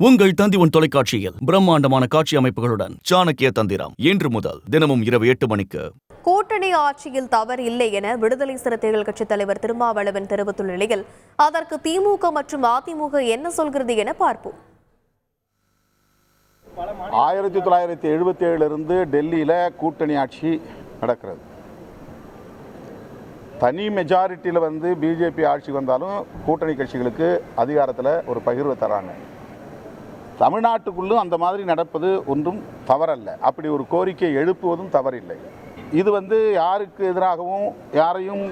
உங்கள் தந்தி தொலைக்காட்சியில் பிரம்மாண்டமான காட்சி அமைப்புகளுடன் சாணக்கிய தந்திரம் இன்று முதல் தினமும் இரவு 8 மணிக்கு. கூட்டணி ஆட்சியில் தவறு இல்லை என விடுதலை சிறுத்தைகள் கட்சித் தலைவர் திருமாவளவன் தெரிவித்துள்ள நிலையில் அதற்கு திமுக மற்றும் அதிமுக என்ன சொல்கிறது என பார்ப்போம். 1977 இருந்து டெல்லியில கூட்டணி ஆட்சி நடக்கிறது. தனி மெஜாரிட்டியில் பிஜேபி ஆட்சி வந்தாலும் கூட்டணி கட்சிகளுக்கு அதிகாரத்தில் ஒரு பகிர்வு தராங்க. தமிழ்நாட்டுக்குள்ளும் அந்த மாதிரி நடப்பது ஒன்றும் தவறல்ல. அப்படி ஒரு கோரிக்கை எழுப்புவதும் தவறில்லை. இது யாருக்கு எதிராகவும் யாரையும்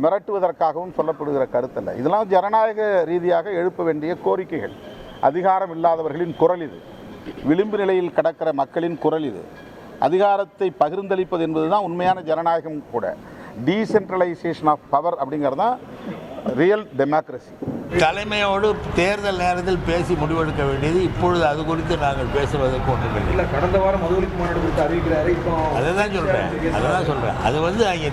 மிரட்டுவதற்காகவும் சொல்லப்படுகிற கருத்தல்ல. இதெல்லாம் ஜனநாயக ரீதியாக எழுப்ப வேண்டிய கோரிக்கைகள். அதிகாரம் இல்லாதவர்களின் குரல் இது. விளிம்பு நிலையில் கிடக்கிற மக்களின் குரல் இது. அதிகாரத்தை பகிர்ந்தளிப்பது என்பதுதான் உண்மையான ஜனநாயகம் கூட. டீசென்ட்ரலைசேஷன் ஆஃப் பவர் அப்படிங்கிறது தான் ரியல் டெமோக்ரஸி. தலைமையோடு தேர்தல் நேரத்தில் பேசி முடிவெடுக்க வேண்டியது. இப்பொழுது அது குறித்து நாங்கள் பேசுவதற்கு ஒன்றும் இல்லை. கடந்த வாரம் மதுவலிக்கு மாநாடு குறித்து அறிவிக்கிறாரு. இப்போ அதான் சொல்கிறேன். அது அங்கே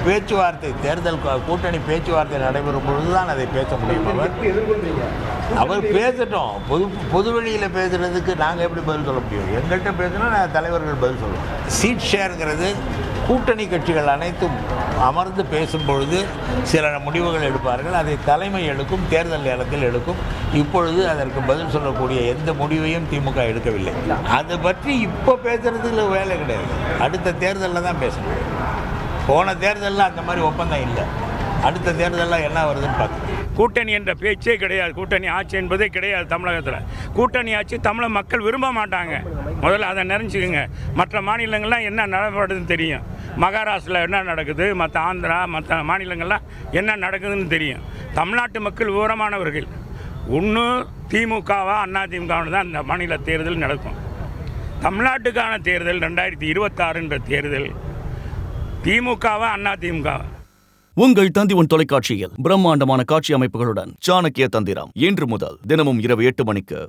பேச்சுவார்த்தை, தேர்தல் கூட்டணி பேச்சுவார்த்தை நடைபெறும் பொழுது தான் அதை பேச முடியும். அவர் பேசட்டும். பொது வெளியில் பேசுகிறதுக்கு நாங்கள் எப்படி பதில் சொல்ல முடியும்? எங்கள்கிட்ட பேசினா தலைவர்கள் பதில் சொல்லுவோம். சீட் ஷேருங்கிறது கூட்டணி கட்சிகள் அனைத்தும் அமர்ந்து பேசும் பொழுது சில முடிவுகள் எடுப்பார்கள். அதை தலைமை எடுக்கும், தேர்தல் நேரத்தில் எடுக்கும். இப்பொழுது அதற்கு பதில் சொல்லக்கூடிய எந்த முடிவையும் திமுக எடுக்கவில்லை. அதை பற்றி இப்போ பேசுறதுக்கு வேலை கிடையாது. அடுத்த தேர்தலில் தான் பேசணும். போன தேர்தலில் அந்த மாதிரி ஒப்பந்தம் இல்லை. அடுத்த தேர்தலில் என்ன வருதுன்னு பார்க்கணும். கூட்டணி என்ற பேச்சே கிடையாது. கூட்டணி ஆட்சி என்பதே கிடையாது தமிழகத்தில். கூட்டணி ஆட்சி தமிழக மக்கள் விரும்ப மாட்டாங்க. முதல்ல அதை நினைச்சுக்கோங்க. மற்ற மாநிலங்கள்லாம் என்ன நடப்படுதுன்னு தெரியும். மகாராஷ்டிராவில் என்ன நடக்குது, மற்ற ஆந்திரா, மற்ற மாநிலங்கள்லாம் என்ன நடக்குதுன்னு தெரியும். தமிழ்நாட்டு மக்கள் விவரமானவர்கள். ஒன்று திமுகவா அதிமுகவானு தான் இந்த மாநில தேர்தல் நடக்கும். தமிழ்நாட்டுக்கான தேர்தல் 2026 தேர்தல் திமுகவா அதிமுகவா? உங்கள் தந்தி தொலைக்காட்சியில் பிரம்மாண்டமான காட்சி அமைப்புகளுடன் சாணக்கிய தந்திரம் இன்று முதல் தினமும் இரவு 8 மணிக்கு.